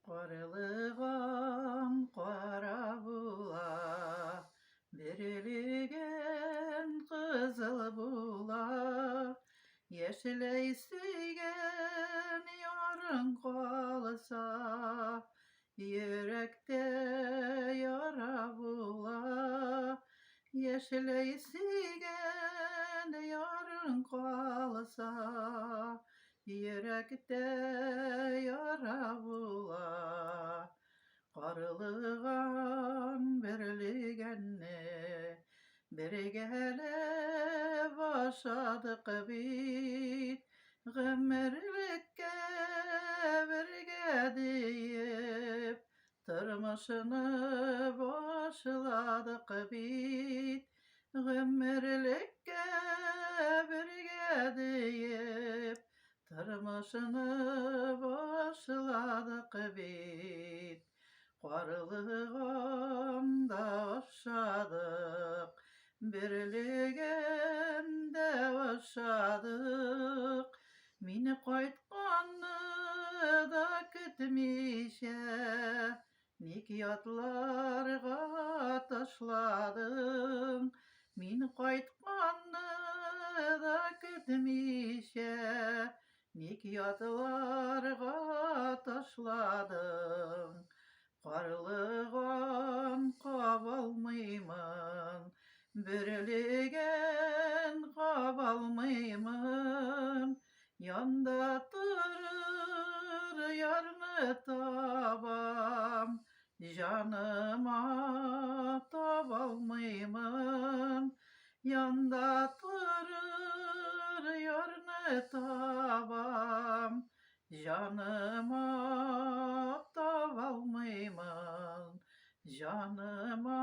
Qarılıqan qara bula, beriligen kızıl bula, yeşiley suygen yarın qalsa, yürekte yara bula, yeşiley suygen yarın qalsa, yürekte yara bula. Qarılıgan berligenni bergele başadık bit, gümürlükке birge deyip tırmışını başladık bit, gümürlükke birge deyip tırmışını başladık bit. Qarılıganda aşadık, birligende aşadık. Meni qaytqanны da kütmişe, nikiyatlarga taşladың. Meni qaytqanны da kütmişe, nikiyatlarga taşladың. Qarılıgan qabalmayman, birligen qabalmayman. Yanda turur yarını tabam, canıma tabalmayman. Yanda turur yarını tabam, canıma tabalmayman, canıma